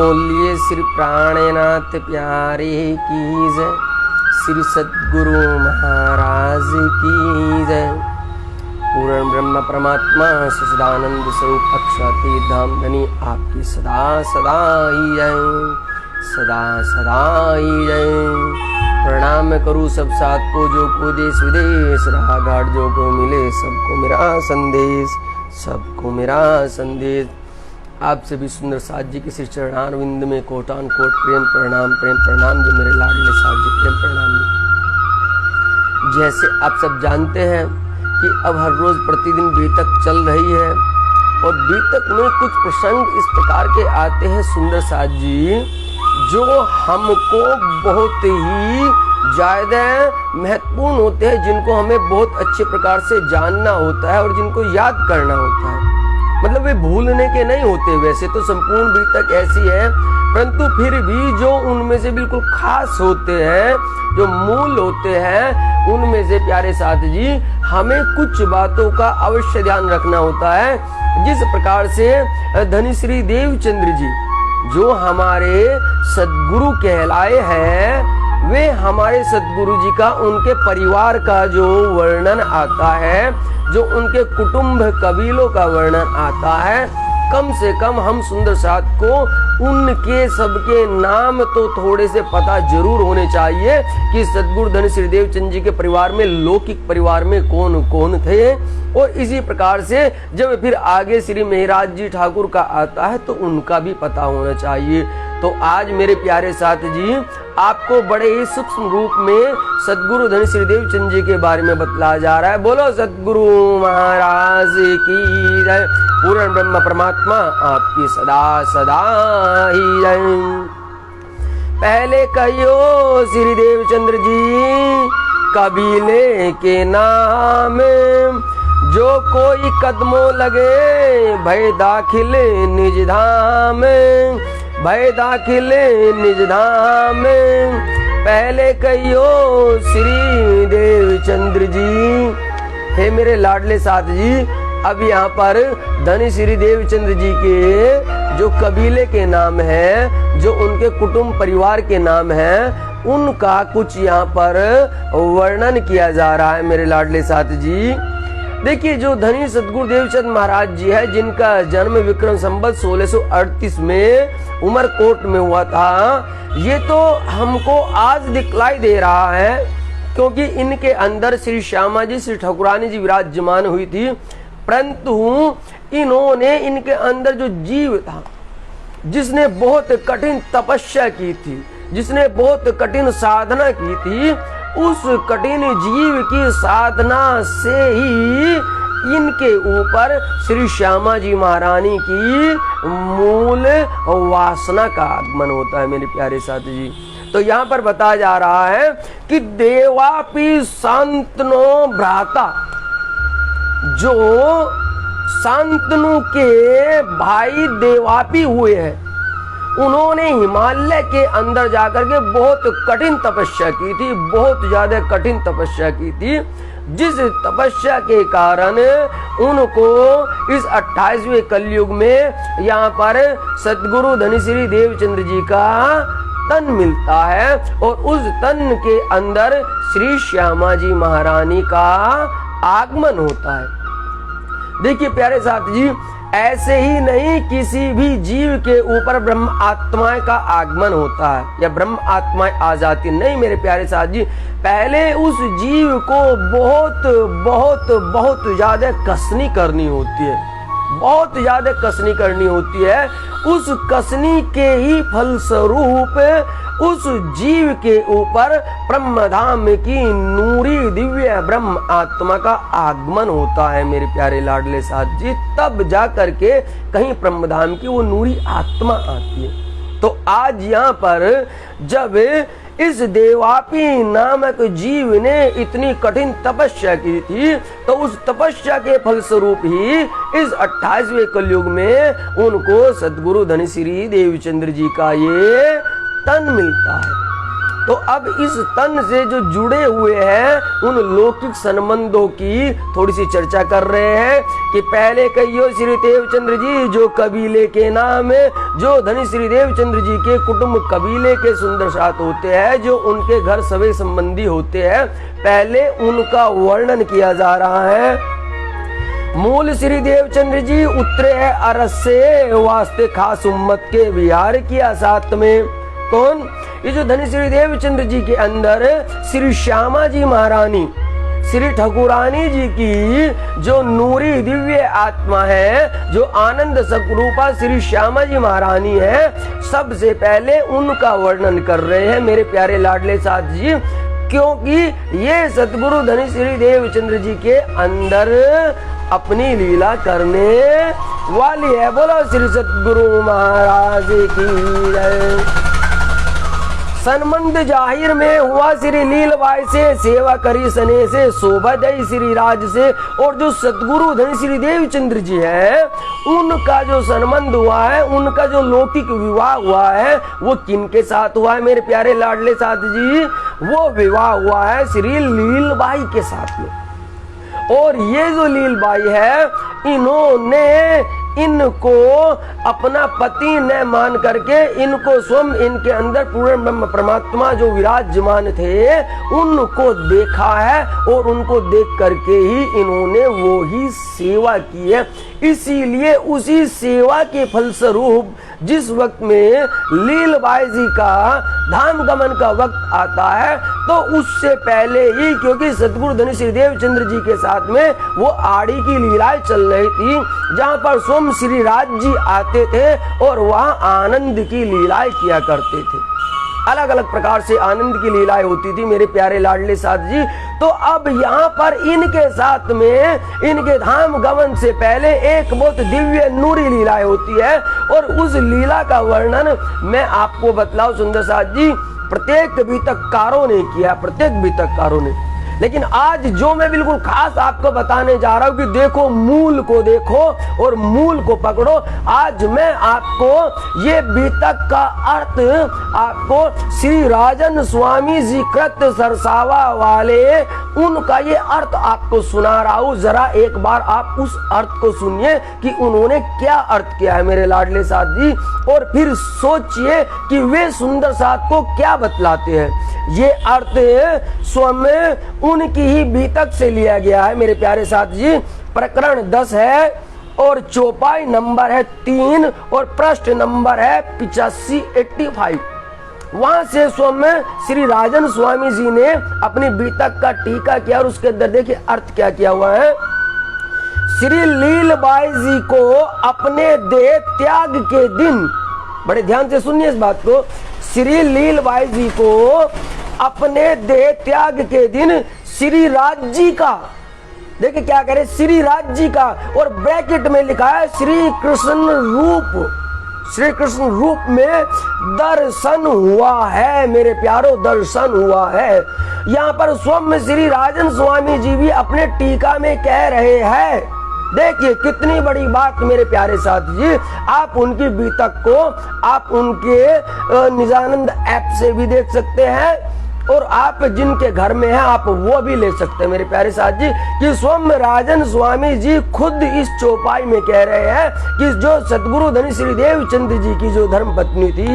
बोलिए श्री प्राणनाथ प्यारे की जय, श्री सद्गुरु महाराज की जय। पूर्ण ब्रह्म परमात्मा सच्चिदानंद स्वरूप अक्षय धाम धनी आपकी सदा सदा ही जय, सदा सदा ही जय। प्रणाम करूँ सब साथ को जो को देश विदेश रहा घाट जो को मिले सबको मेरा संदेश, सबको मेरा संदेश। आप सभी सुंदर साथ जी के श्री चरणारविंद में कोटान कोट प्रेम प्रणाम जो मेरे लाडले साथ जी प्रेम प्रणाम। जैसे आप सब जानते हैं कि अब हर रोज प्रतिदिन बीतक चल रही है और बीतक में कुछ प्रसंग इस प्रकार के आते हैं सुंदर साथ जी जो हमको बहुत ही ज्यादा महत्वपूर्ण होते हैं, जिनको हमें बहुत अच्छे प्रकार से जानना होता है और जिनको याद करना होता है। मतलब वे भूलने के नहीं होते, वैसे तो संपूर्ण बीतक ऐसी है, परंतु फिर भी जो उनमें से बिल्कुल खास होते हैं, जो मूल होते हैं, उनमें से प्यारे साथ जी हमें कुछ बातों का अवश्य ध्यान रखना होता है। जिस प्रकार से धनी श्री देवचंद्र जी जो हमारे सद्गुरु कहलाए हैं, वे हमारे सद्गुरु जी का उनके परिवार का जो वर्णन आता है, जो उनके कुटुंब कबीलों का वर्णन आता है, कम से कम हम सुंदर साथ को उनके सबके नाम तो थोड़े से पता जरूर होने चाहिए कि सद्गुरु धनी श्री देवचंद जी के परिवार में, लौकिक परिवार में कौन कौन थे। और इसी प्रकार से जब फिर आगे श्री मेहराज जी ठाकुर का आता है तो उनका भी पता होना चाहिए। तो आज मेरे प्यारे साथ जी आपको बड़े ही सूक्ष्म रूप में सद्गुरु धनी श्री देवचंद जी के बारे में बतलाया जा रहा है। बोलो सद्गुरु महाराज की जय। पूर्ण ब्रह्म परमात्मा आपकी सदा सदा ही जय। पहले कहियो श्री देवचंद्र जी कबीले के नाम, जो कोई कदमों लगे भय दाखिल निज धाम, भय दाखिल निज धाम। पहले कहियो श्री देवचंद्र जी। हे मेरे लाडले साथ जी, अब यहाँ पर धनी श्री देवचंद्र जी के जो कबीले के नाम है, जो उनके कुटुंब परिवार के नाम है, उनका कुछ यहाँ पर वर्णन किया जा रहा है मेरे लाडले साथ जी। देखिए, जो धनी सद्गुरु देवचंद महाराज जी है, जिनका जन्म विक्रम संवत 1638 में उमरकोट में हुआ था, ये तो हमको आज दिखलाई दे रहा है क्योंकि इनके अंदर श्री श्यामा जी, श्री ठकुरानी जी विराजमान हुई थी, परंतु इन्होंने इनके अंदर जो जीव था, जिसने बहुत कठिन तपस्या की थी, जिसने बहुत कठिन साधना की थी, उस कठिन जीव की साधना से ही इनके ऊपर श्री श्यामा जी महारानी की मूल वासना का आगमन होता है मेरे प्यारे साथी जी। तो यहाँ पर बताया जा रहा है कि देवापि शांतनो भ्राता, जो शांतनु के भाई देवापि हुए हैं, उन्होंने हिमालय के अंदर जाकर के बहुत कठिन तपस्या की थी, बहुत ज्यादा कठिन तपस्या की थी, जिस तपस्या के कारण उनको इस 28वें कलयुग में यहाँ पर सद्गुरु धनी श्री देवचंद्र जी का तन मिलता है और उस तन के अंदर श्री श्यामा जी महारानी का आगमन होता है। देखिए प्यारे साथी जी, ऐसे ही नहीं किसी भी जीव के ऊपर ब्रह्म आत्माएं का आगमन होता है या ब्रह्म आत्माएं आ जाती नहीं मेरे प्यारे साथी जी। पहले उस जीव को बहुत बहुत बहुत ज्यादा कसनी करनी होती है, बहुत ज्यादा कसनी करनी होती है। उस कसनी के ही फलस्वरूप उस जीव के ऊपर ब्रह्मधाम की नूरी दिव्य ब्रह्म आत्मा का आगमन होता है मेरे प्यारे लाडले साथ जी। तब जा करके कहीं ब्रह्मधाम की वो नूरी आत्मा आती है। तो आज यहाँ पर जब इस देवापि नामक जीव ने इतनी कठिन तपस्या की थी, तो उस तपस्या के फलस्वरूप ही इस 28वें कलयुग में उनको सद्गुरु धनी श्री देवचंद्र जी का ये तन मिलता है। तो अब इस तन से जो जुड़े हुए हैं उन लौकिक संबंधों की थोड़ी सी चर्चा कर रहे हैं कि पहले कहियो श्री देवचंद्र जी जो कबीले के नाम है, जो धनी श्री देवचंद्र जी के कुटुंब कबीले के सुंदर साथ होते हैं, जो उनके घर सवे संबंधी होते हैं, पहले उनका वर्णन किया जा रहा है। मूल श्री देवचंद्र जी उतरे है अरस से, वास्ते खास उम्मत के विहार किया साथ में। कौन? ये जो धनी श्री देवचंद्र जी के अंदर श्री श्यामा जी महारानी, श्री ठकुरानी जी की जो नूरी दिव्य आत्मा है, जो आनंद स्वरूपा श्री श्यामा जी महारानी है, सबसे पहले उनका वर्णन कर रहे हैं मेरे प्यारे लाडले साथ जी, क्योंकि ये सतगुरु धनी श्री देवचंद्र जी के अंदर अपनी लीला करने वाली है। बोलो श्री सतगुरु महाराज की जय। संबंध जाहिर में हुआ श्री लीलबाई से, सेवा करी सने से, शोभा दई श्री राज से। और जो सतगुरु धनी श्री देवचंद्र जी है, उनका जो संबंध हुआ है, उनका जो लौकिक विवाह हुआ है, वो किनके साथ हुआ है मेरे प्यारे लाडले साथ जी? वो विवाह हुआ है श्री लीलबाई के साथ में। और ये जो लीलबाई है, इन्होंने इनको अपना पति न मान करके इनको स्वयं इनके अंदर पूर्ण ब्रह्म परमात्मा जो विराजमान थे उनको देखा है, और उनको देख करके ही इन्होंने वो ही सेवा की है। इसीलिए उसी सेवा के फलस्वरूप जिस वक्त में लीलबाई जी का धाम गमन का वक्त आता है, तो उससे पहले ही, क्योंकि सतगुरु धनी श्री देवचंद्र जी के साथ में वो आड़ी की लीलाएं चल रही थी, जहां पर स्वयं श्री राज जी आते थे और वहां आनंद की लीलाएं किया करते थे। अलग अलग प्रकार से आनंद की लीलाएं होती थी मेरे प्यारे लाडले साथ जी। तो अब यहाँ पर इनके साथ में, इनके धाम गमन से पहले एक बहुत दिव्य नूरी लीलाएं होती है, और उस लीला का वर्णन मैं आपको बतलाऊं सुंदर साथ जी, प्रत्येक बीतककारों ने किया, प्रत्येक बीतककारों ने। लेकिन आज जो मैं बिल्कुल खास आपको बताने जा रहा हूं कि देखो, मूल को देखो और मूल को पकड़ो। आज मैं आपको ये बीतक का अर्थ आपको श्री राजन स्वामी जी कृत सरसावा वाले उनका ये अर्थ आपको सुना रहा हूं। जरा एक बार आप उस अर्थ को सुनिए कि उन्होंने क्या अर्थ किया है मेरे लाडले साथ जी, और फिर सोचिए कि वे सुंदर साथ को क्या बतलाते हैं। ये अर्थ स्वयं उनकी ही बीतक से लिया गया है मेरे प्यारे साथ जी। प्रकरण 10 है और चौपाई नंबर है 3 और पृष्ठ नंबर है 85 वहां से स्वयं श्री राजन स्वामी जी ने अपनी बीतक का टीका किया, और उसके अंदर देखिए अर्थ क्या किया हुआ है। श्री लीलबाई जी को अपने देह त्याग के दिन, बड़े ध्यान से सुनिए इस बात को, श्री लीलबाई जी को अपने देह त्याग के दिन श्री राज जी का, देखिए क्या करे, श्री राज जी का, और ब्रैकेट में लिखा है श्री कृष्ण रूप, श्री कृष्ण रूप में दर्शन हुआ है मेरे प्यारो, दर्शन हुआ है। यहाँ पर स्वयं श्री राजन स्वामी जी भी अपने टीका में कह रहे हैं, देखिए कितनी बड़ी बात मेरे प्यारे साथ जी। आप उनकी बीतक को आप उनके निजानंद ऐप से भी देख सकते हैं, और आप जिनके घर में है आप वो भी ले सकते हैं मेरे प्यारे साथ जी, कि स्वयं राजन स्वामी जी खुद इस चौपाई में कह रहे हैं कि जो सतगुरु धनी श्री देवचंद्र जी की जो धर्म पत्नी थी,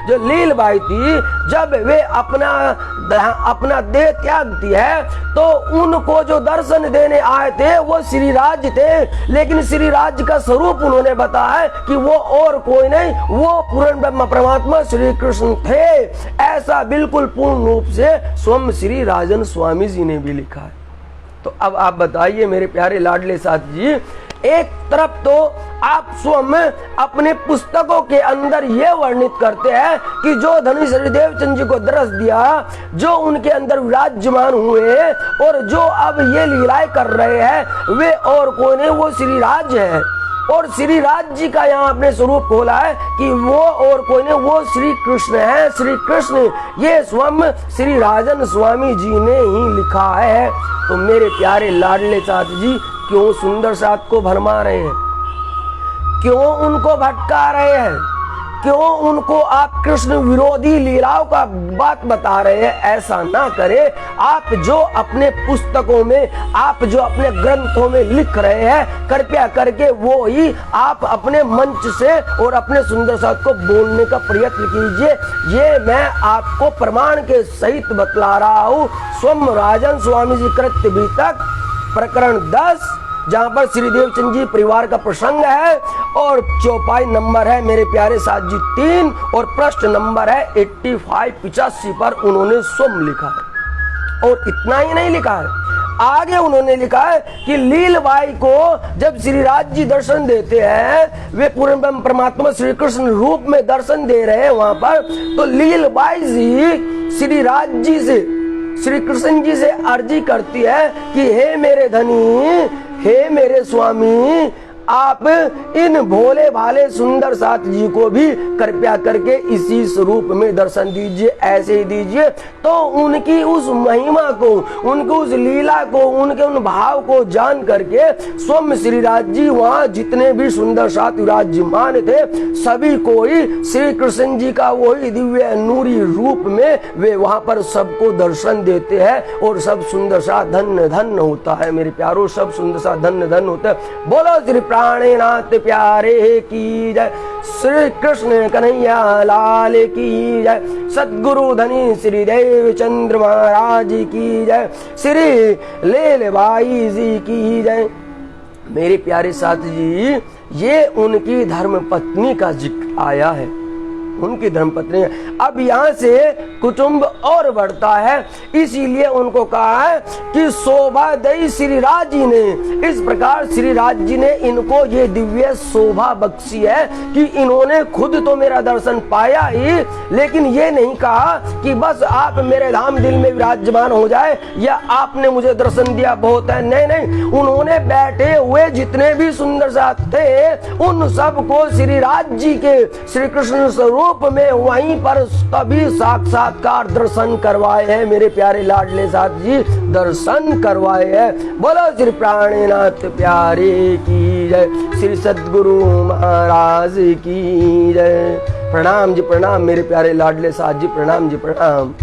जो लीलबाई थी, जब वे अपना देह त्यागती है तो उनको जो दर्शन देने आए थे वो श्री राज थे, लेकिन श्री राज का स्वरूप उन्होंने बताया कि वो और कोई नहीं, वो पूर्ण ब्रह्म परमात्मा श्री कृष्ण थे। ऐसा बिल्कुल पूर्ण रूप से स्वयं श्री राजन स्वामी जी ने भी लिखा है। तो अब आप बताइए मेरे प्यारे लाडले साथ जी, एक तरफ तो आप स्वयं अपने पुस्तकों के अंदर यह वर्णित करते हैं कि जो धनी श्री देवचंद जी को दर्श दिया, जो उनके अंदर विराजमान हुए और जो अब ये लीलाएं कर रहे हैं, वे और कोई नहीं, वो श्री राज है। और श्री राज जी का यहाँ अपने स्वरूप खोला है कि वो और कोई नहीं, वो श्री कृष्ण है। श्री कृष्ण ये स्वयं श्री राजन स्वामी जी ने ही लिखा है। तो मेरे प्यारे लाडले साथ जी, क्यों सुंदर साथ को भरमा रहे हैं, क्यों उनको भटका रहे हैं, क्यों उनको आप कृष्ण विरोधी लीलाओं का बात बता रहे हैं? ऐसा ना करें। आप जो अपने पुस्तकों में, आप जो अपने ग्रंथों में लिख रहे हैं, कृपया करके वो ही आप अपने मंच से और अपने सुंदर साथ को बोलने का प्रयत्न कीजिए। ये मैं आपको प्रमाण के सहित बतला रहा हूँ। स्वयं राजन स्वामी जी कृत्य बीतक प्रकरण 10, जहां पर श्री देवचंद जी परिवार का प्रसंग है, और चौपाई नंबर है मेरे प्यारे साथ जी 3, और प्रश्न नंबर है 85 पर उन्होंने स्वयं लिखा है। और इतना ही नहीं लिखा है, आगे उन्होंने लिखा है कि लीलबाई को जब श्री राज जी दर्शन देते हैं, वे पूर्ण परमात्मा श्री कृष्ण रूप में दर्शन दे रहे हैं वहां पर, तो लीलबाई जी श्री राज जी से, श्री कृष्ण जी से अर्जी करती है कि हे मेरे धनी, हे मेरे स्वामी, आप इन भोले भाले सुंदर साथ जी को भी कृपया करके इसी स्वरूप में दर्शन दीजिए, ऐसे ही दीजिए। तो उनकी उस महिमा को, उनकी उस लीला को, उनके उन भाव को जान करके स्वयं श्री राज जी वहां जितने भी सुंदर साथ विराजमान थे, सभी को ही श्री कृष्ण जी का वही दिव्य नूरी रूप में वे वहां पर सबको दर्शन देते हैं, और सब सुंदर सा धन्य धन्य होता है मेरे प्यारो, सब सुंदर सा धन्य धन्य होता है। बोलो श्री प्राणनाथ प्यारे की जय, श्री कृष्ण कन्हैया लाल की जय, सद्गुरु धनी श्री देवचंद्र महाराज की जय, श्री लीलबाई जी की जय। मेरे प्यारे साथ जी, ये उनकी धर्म पत्नी का जिक्र आया है, उनकी धर्मपत्नी है। अब यहाँ से कुटुंब और बढ़ता है, इसीलिए उनको कहा है कि शोभा दई श्री राज जी ने, इस प्रकार श्री राज जी ने इनको ये दिव्य शोभा बख्शी है कि इन्होंने खुद तो मेरा दर्शन पाया ही, लेकिन ये नहीं कहा कि बस आप मेरे धाम दिल में विराजमान हो जाए या आपने मुझे दर्शन दिया बहुत है। नहीं नहीं, उन्होंने बैठे हुए जितने भी सुंदर साथ थे, उन सबको श्री राज जी के श्री कृष्ण स्वरूप में वहीं पर तभी साक्षात्कार दर्शन करवाए हैं मेरे प्यारे लाडले साथ जी, दर्शन करवाए हैं। बोलो श्री प्राणनाथ प्यारे की जय, श्री सद्गुरु महाराज की जय। प्रणाम जी प्रणाम मेरे प्यारे लाडले साथ जी, प्रणाम जी प्रणाम।